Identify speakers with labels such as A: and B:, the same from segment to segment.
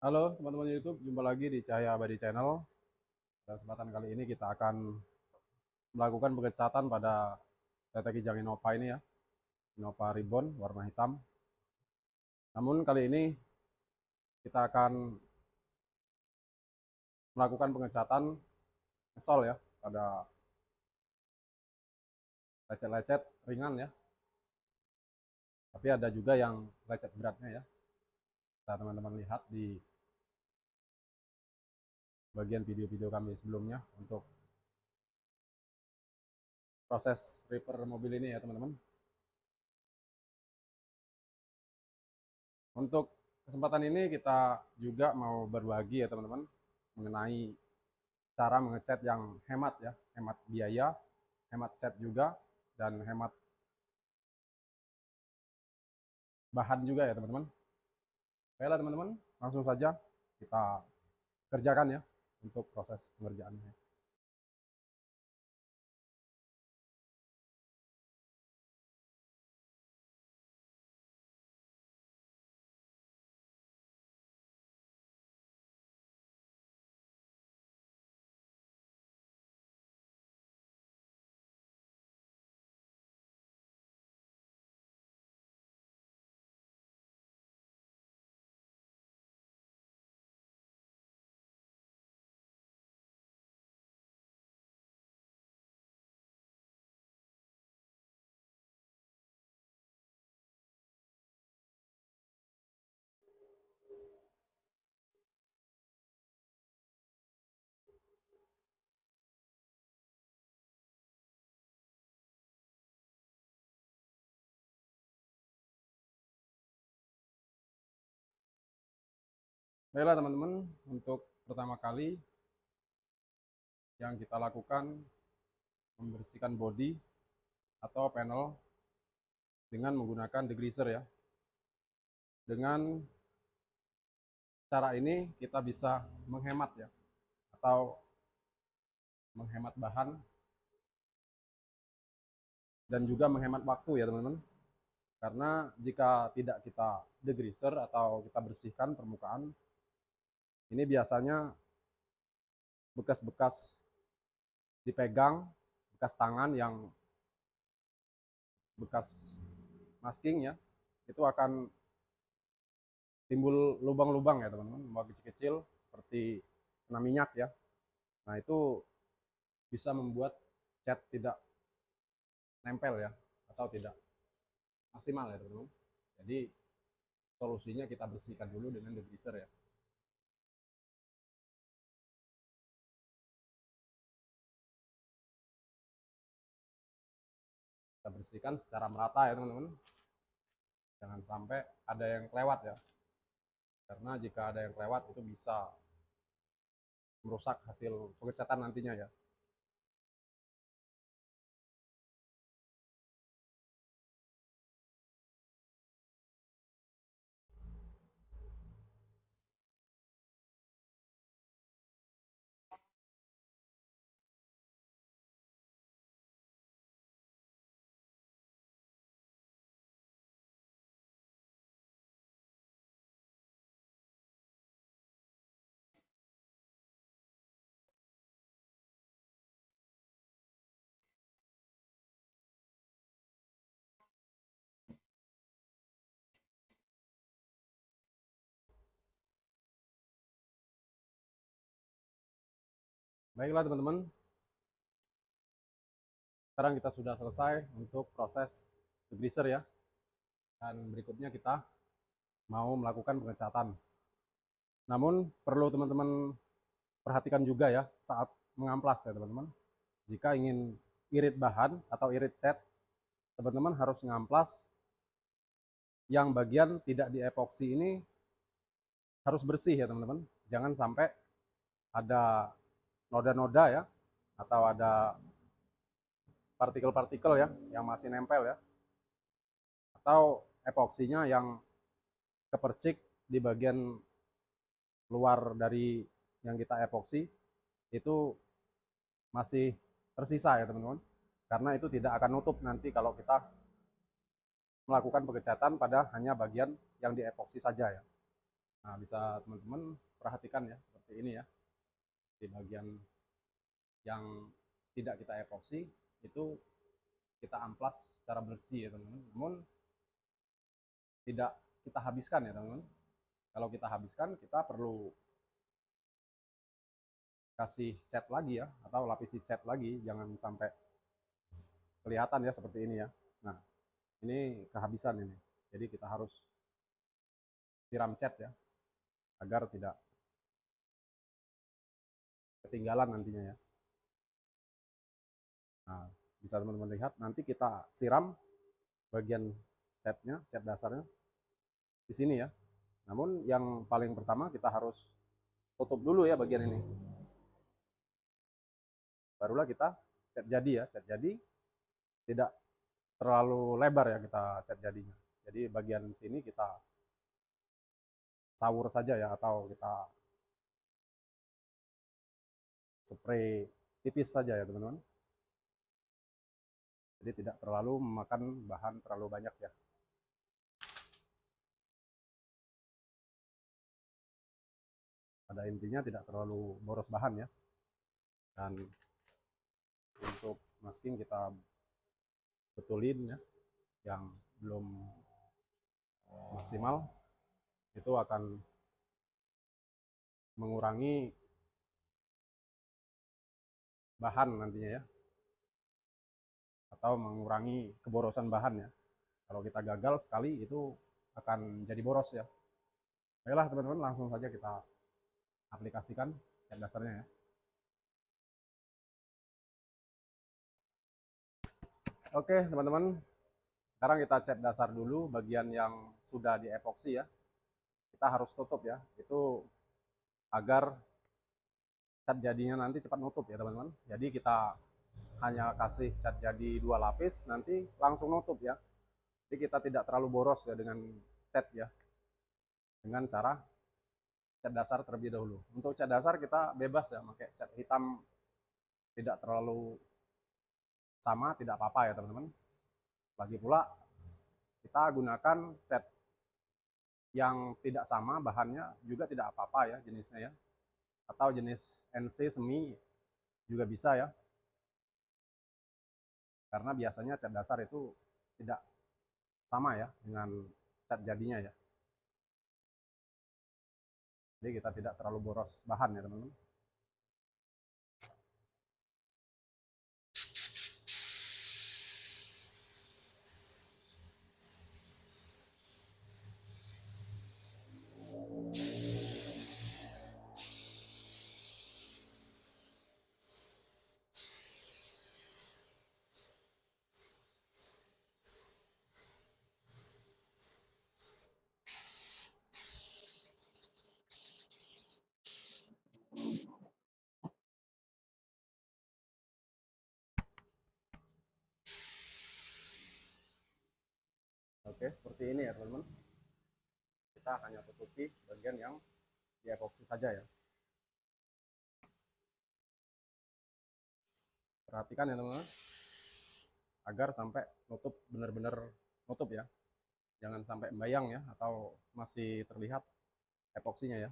A: Halo teman-teman YouTube, jumpa lagi di Cahaya Abadi Channel. Pada kesempatan kali ini kita akan melakukan pengecatan pada TT Kijang Innova ini ya, Innova Ribbon warna hitam. Namun kali ini kita akan melakukan pengecatan sol ya, pada lecet-lecet ringan ya, tapi ada juga yang lecet beratnya ya. Bisa teman-teman lihat di bagian video-video kami sebelumnya untuk proses repair mobil ini ya teman-teman. Untuk kesempatan ini kita juga mau berbagi ya teman-teman mengenai cara mengecat yang hemat ya, hemat biaya, hemat cat juga, dan hemat bahan juga ya teman-teman. Baiklah teman-teman, langsung saja kita kerjakan ya untuk proses pengerjaannya. Baiklah teman-teman, untuk pertama kali yang kita lakukan membersihkan bodi atau panel dengan menggunakan degreaser ya. Dengan cara ini kita bisa menghemat ya, atau menghemat bahan dan juga menghemat waktu ya teman-teman. Karena jika tidak kita degreaser atau kita bersihkan permukaan, ini biasanya bekas-bekas dipegang, bekas tangan yang bekas masking ya, itu akan timbul lubang-lubang ya teman-teman, lubang kecil-kecil seperti kena minyak ya. Nah itu bisa membuat cat tidak nempel ya, atau tidak maksimal ya teman-teman. Jadi solusinya kita bersihkan dulu dengan degreaser ya. Kita bersihkan secara merata ya teman-teman, jangan sampai ada yang kelewat ya, karena jika ada yang kelewat itu bisa merusak hasil pengecatan nantinya ya. Baiklah teman-teman, sekarang kita sudah selesai untuk proses degreaser ya, dan berikutnya kita mau melakukan pengecatan. Namun perlu teman-teman perhatikan juga ya saat mengamplas ya teman-teman. Jika ingin irit bahan atau irit cat, teman-teman harus ngamplas yang bagian tidak diepoksi ini harus bersih ya teman-teman. Jangan sampai ada noda-noda ya, atau ada partikel-partikel ya yang masih nempel ya, atau epoksinya yang kepercik di bagian luar dari yang kita epoksi itu masih tersisa ya teman-teman, karena itu tidak akan nutup nanti kalau kita melakukan pengecatan pada hanya bagian yang diepoksi saja ya. Nah, bisa teman-teman perhatikan ya, seperti ini ya. Di bagian yang tidak kita epoksi, itu kita amplas secara bersih ya teman-teman. Namun tidak kita habiskan ya teman-teman. Kalau kita habiskan, kita perlu kasih cat lagi ya, atau lapisi cat lagi, jangan sampai kelihatan ya seperti ini ya. Nah, ini kehabisan ini. Jadi kita harus siram cat ya, agar tidak ketinggalan nantinya ya. Nah, bisa teman-teman lihat, nanti kita siram bagian catnya, cat dasarnya di sini ya. Namun yang paling pertama kita harus tutup dulu ya bagian ini. Barulah kita cat jadi ya. Cat jadi tidak terlalu lebar ya kita cat jadinya. Jadi bagian sini kita sawur saja ya, atau kita spray tipis saja ya teman-teman. Jadi tidak terlalu memakan bahan terlalu banyak ya. Pada intinya tidak terlalu boros bahan ya. Dan untuk masking kita betulin ya, yang belum maksimal itu akan mengurangi bahan nantinya ya, atau mengurangi keborosan bahan ya. Kalau kita gagal sekali itu akan jadi boros ya. Baiklah teman-teman, langsung saja kita aplikasikan cat dasarnya ya. Oke teman-teman, sekarang kita cat dasar dulu bagian yang sudah diepoksi ya. Kita harus tutup ya, itu agar cat jadinya nanti cepat nutup ya teman-teman. Jadi kita hanya kasih cat jadi 2 lapis, nanti langsung nutup ya. Jadi kita tidak terlalu boros ya dengan cat ya, dengan cara cat dasar terlebih dahulu. Untuk cat dasar kita bebas ya, pakai cat hitam tidak terlalu sama, tidak apa-apa ya teman-teman. Lagi pula kita gunakan cat yang tidak sama bahannya juga tidak apa-apa ya jenisnya ya, atau jenis NC semi juga bisa ya, karena biasanya cat dasar itu tidak sama ya dengan cat jadinya ya. Jadi kita tidak terlalu boros bahan ya teman-teman. Oke, seperti ini ya teman-teman. Kita hanya tutupi bagian yang diepoksi saja ya. Perhatikan ya teman-teman, agar sampai nutup, benar-benar nutup ya. Jangan sampai membayang ya, atau masih terlihat epoksinya ya.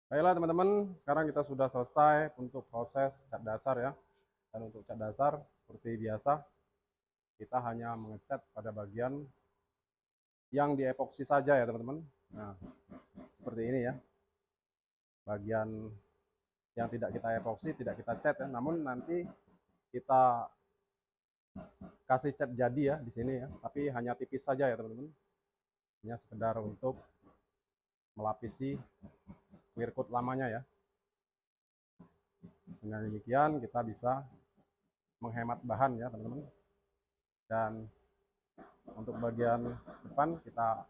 A: Baiklah teman-teman, sekarang kita sudah selesai untuk proses cat dasar ya. Dan untuk cat dasar, seperti biasa, kita hanya mengecat pada bagian yang diepoksi saja ya teman-teman. Nah, seperti ini ya. Bagian yang tidak kita epoksi, tidak kita cat ya. Namun nanti kita kasih cat jadi ya di sini ya. Tapi hanya tipis saja ya teman-teman. Hanya sekedar untuk melapisi clear coat lamanya ya. Dengan demikian kita bisa menghemat bahan ya teman-teman. Dan untuk bagian depan kita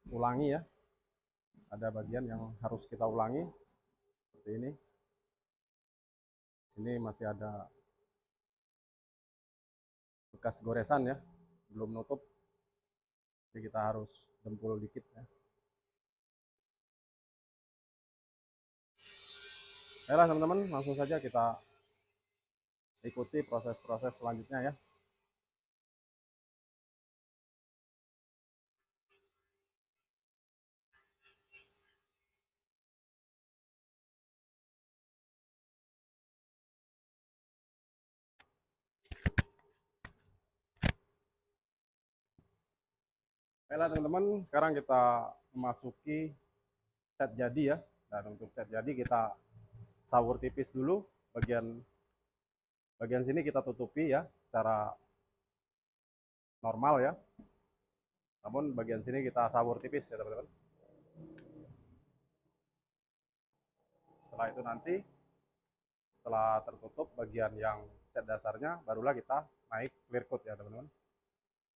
A: ulangi ya. Ada bagian yang harus kita ulangi seperti ini. Sini masih ada bekas goresan ya, belum nutup. Jadi kita harus dempul dikit ya. Baiklah teman-teman, langsung saja kita ikuti proses-proses selanjutnya ya. Baiklah teman-teman, sekarang kita memasuki cat jadi ya. Dan untuk cat jadi kita saur tipis dulu, bagian sini kita tutupi ya secara normal ya. Namun bagian sini kita saur tipis ya teman-teman. Setelah itu nanti setelah tertutup bagian yang cat dasarnya, barulah kita naik clear coat ya teman-teman.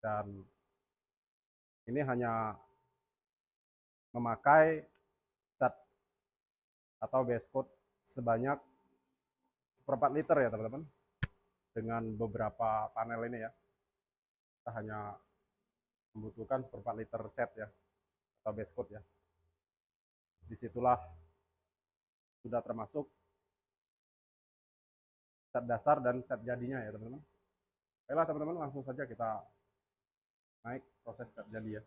A: Dan ini hanya memakai cat atau base coat sebanyak 1/4 liter ya teman-teman. Dengan beberapa panel ini ya, kita hanya membutuhkan 1/4 liter cat ya, atau base coat ya. Disitulah sudah termasuk cat dasar dan cat jadinya ya teman-teman. Baiklah teman-teman, langsung saja kita naik proses cat jadi ya.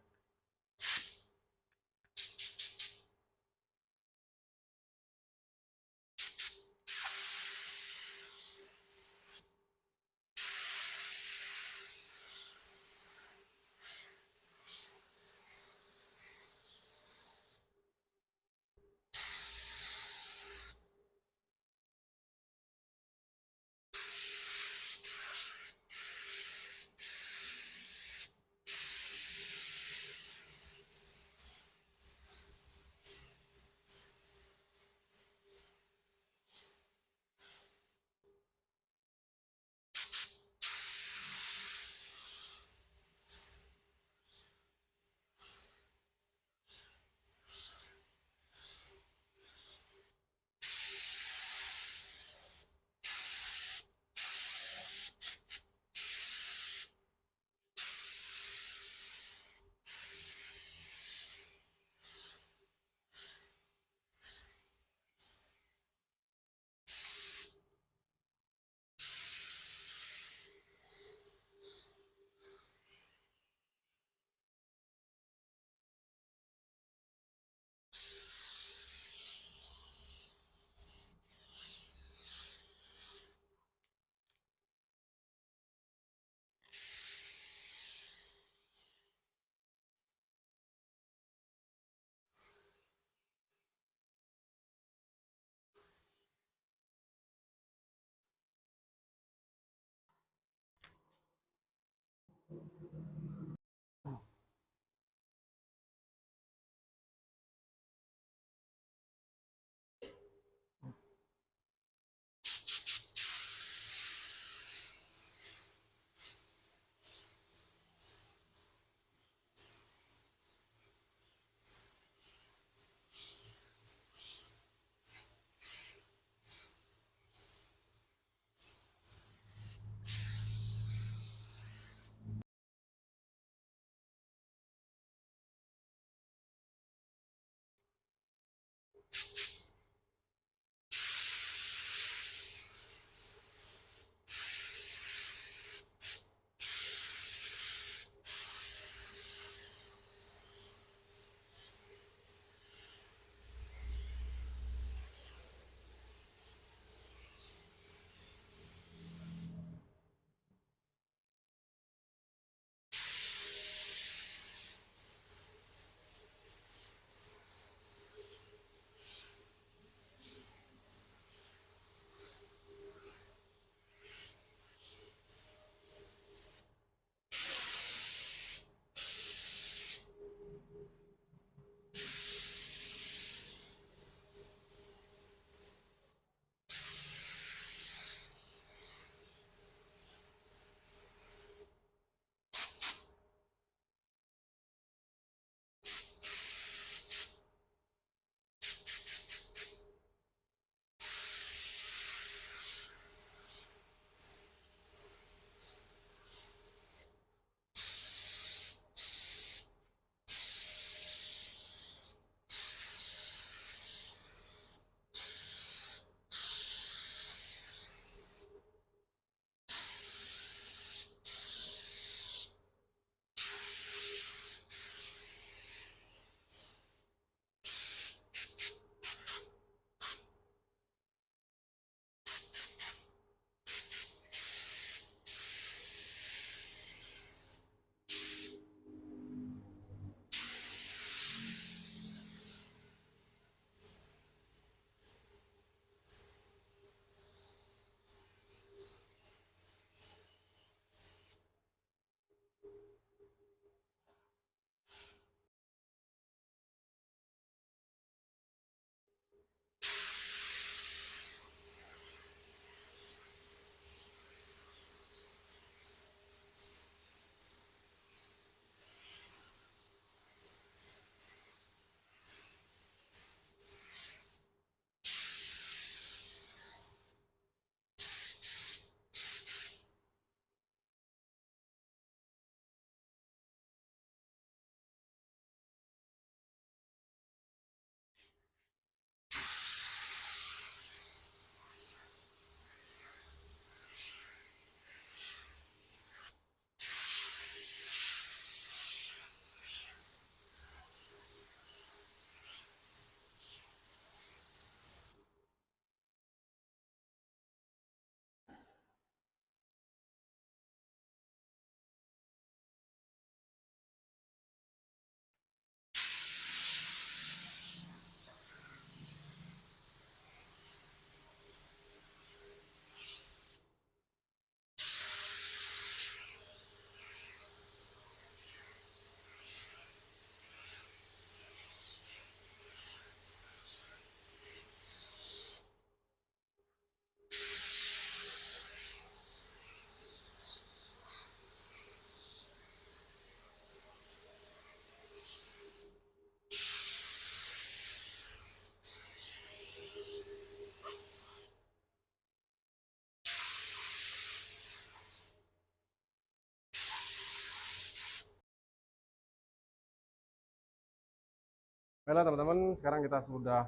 A: Baiklah teman-teman, sekarang kita sudah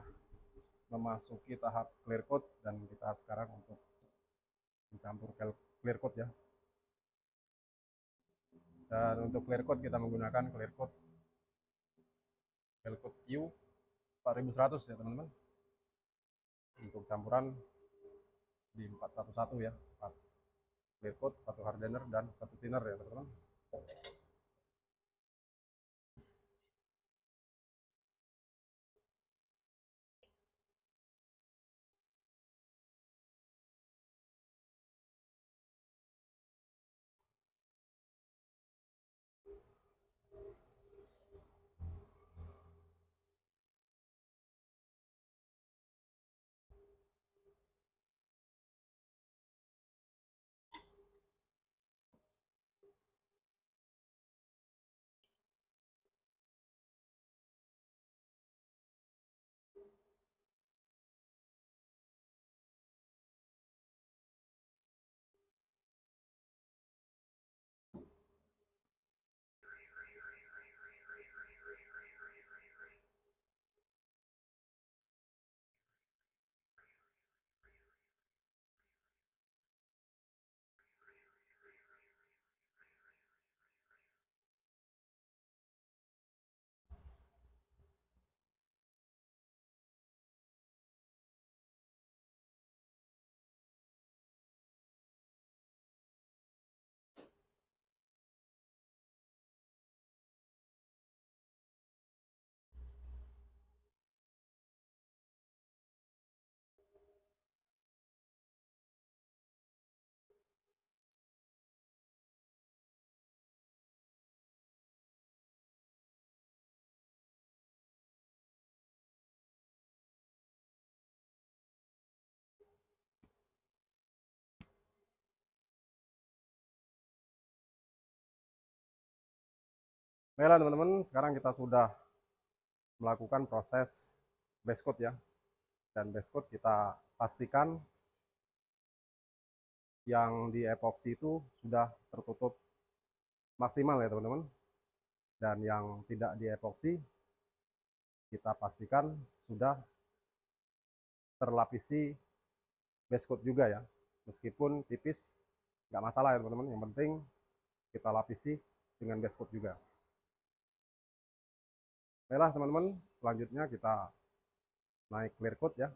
A: memasuki tahap clear coat dan kita sekarang untuk mencampur clear coat ya. Dan untuk clear coat kita menggunakan clear coat Q 4100 ya teman-teman. Untuk campuran di 411 ya, 4 clear coat, 1 hardener dan 1 thinner ya teman-teman. Baiklah teman-teman, sekarang kita sudah melakukan proses base coat ya. Dan base coat kita pastikan yang di epoxy itu sudah tertutup maksimal ya teman-teman. Dan yang tidak di epoxy kita pastikan sudah terlapisi base coat juga ya. Meskipun tipis nggak masalah ya teman-teman, yang penting kita lapisi dengan base coat juga. Baiklah teman-teman, selanjutnya kita naik clear coat ya.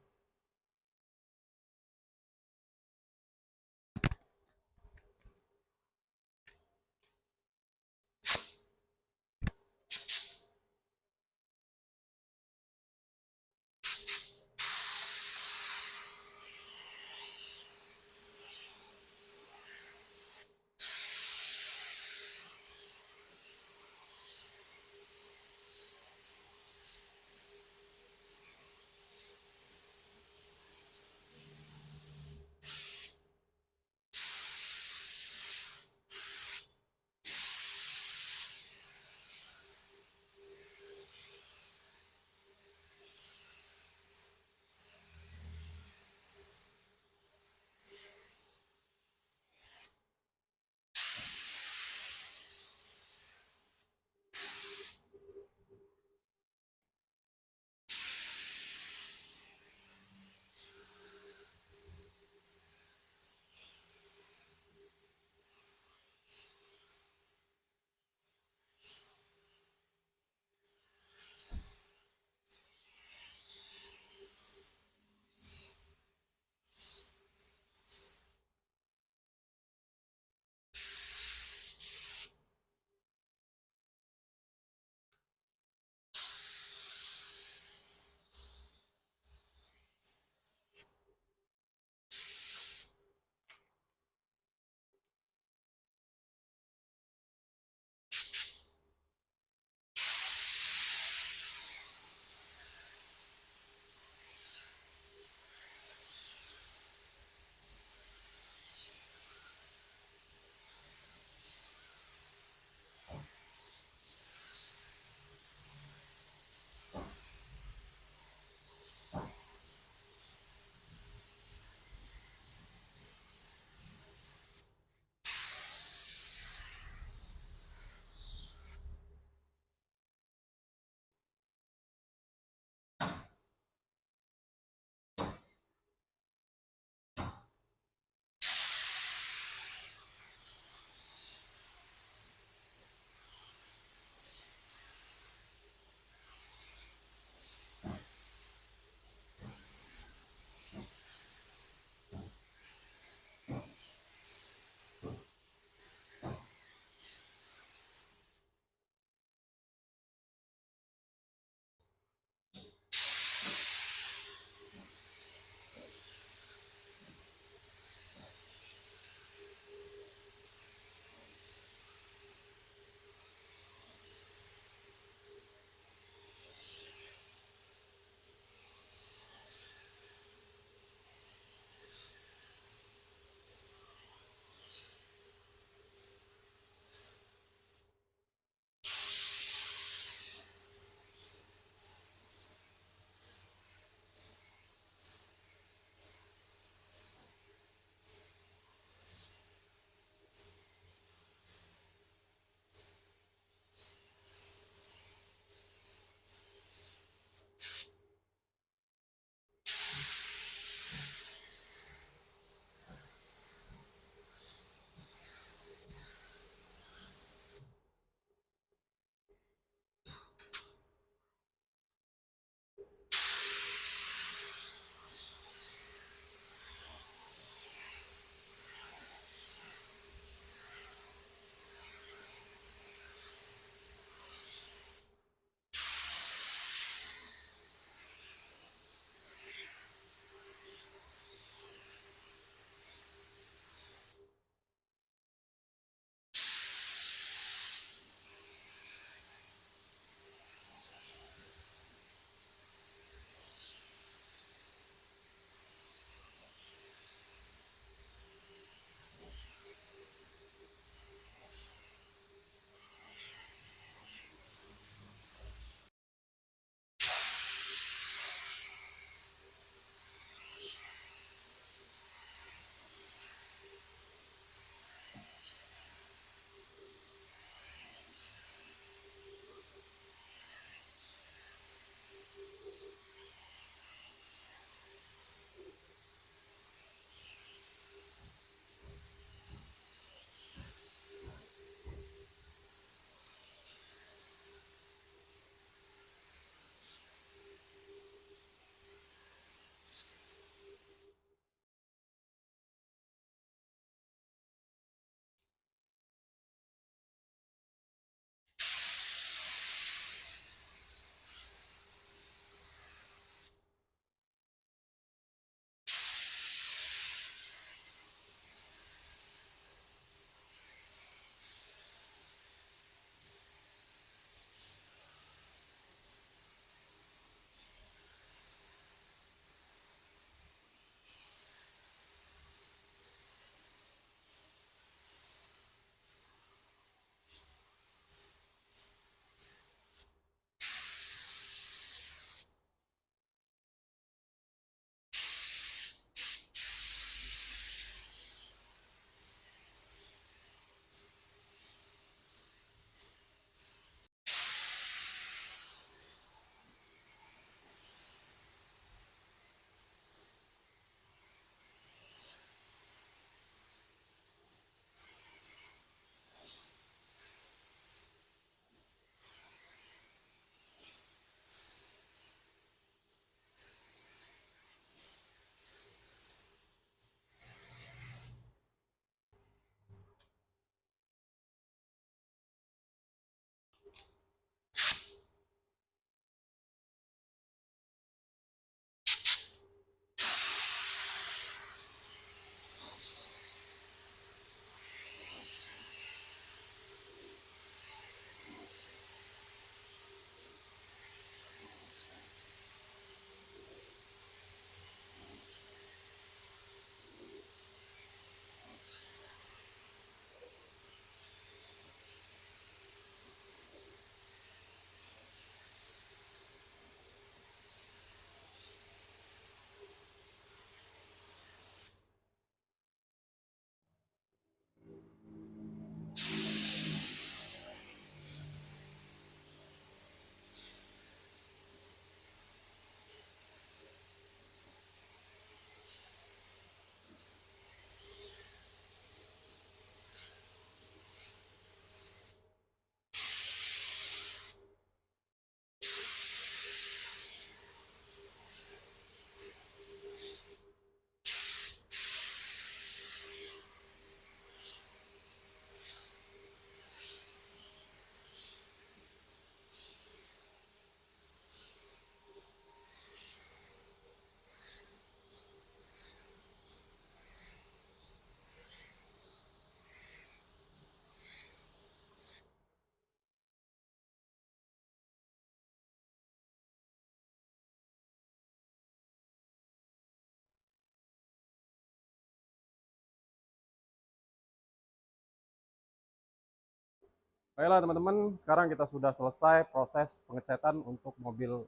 A: Baiklah teman-teman, sekarang kita sudah selesai proses pengecatan untuk mobil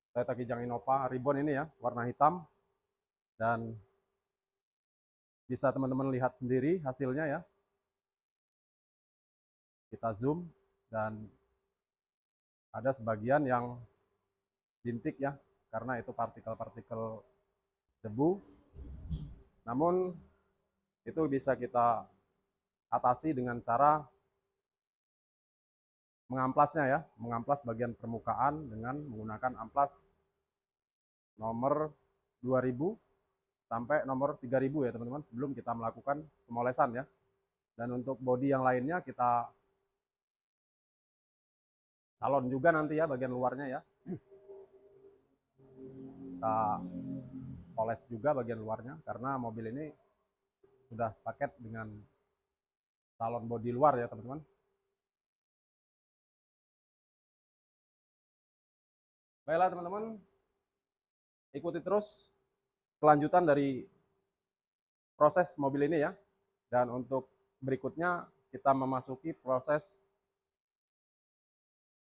A: Toyota Kijang Innova Ribbon ini ya, warna hitam. Dan bisa teman-teman lihat sendiri hasilnya ya. Kita zoom dan ada sebagian yang bintik ya, karena itu partikel-partikel debu. Namun itu bisa kita atasi dengan cara mengamplasnya ya, mengamplas bagian permukaan dengan menggunakan amplas nomor 2000 sampai nomor 3000 ya teman-teman, sebelum kita melakukan pemolesan ya. Dan untuk bodi yang lainnya kita salon juga nanti ya bagian luarnya ya. Kita poles juga bagian luarnya karena mobil ini sudah sepaket dengan salon bodi luar ya teman-teman. Baiklah teman-teman, ikuti terus kelanjutan dari proses mobil ini ya. Dan untuk berikutnya kita memasuki proses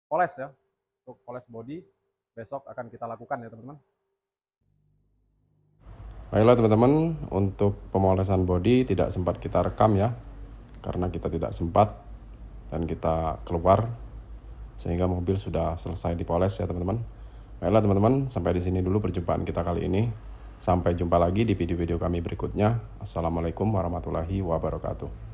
A: poles ya. Untuk poles bodi besok akan kita lakukan ya teman-teman. Baiklah teman-teman, untuk pemolesan bodi tidak sempat kita rekam ya, karena kita tidak sempat dan kita keluar sehingga mobil sudah selesai dipoles ya teman-teman. Baiklah teman-teman, sampai di sini dulu perjumpaan kita kali ini. Sampai jumpa lagi di video-video kami berikutnya. Assalamualaikum warahmatullahi wabarakatuh.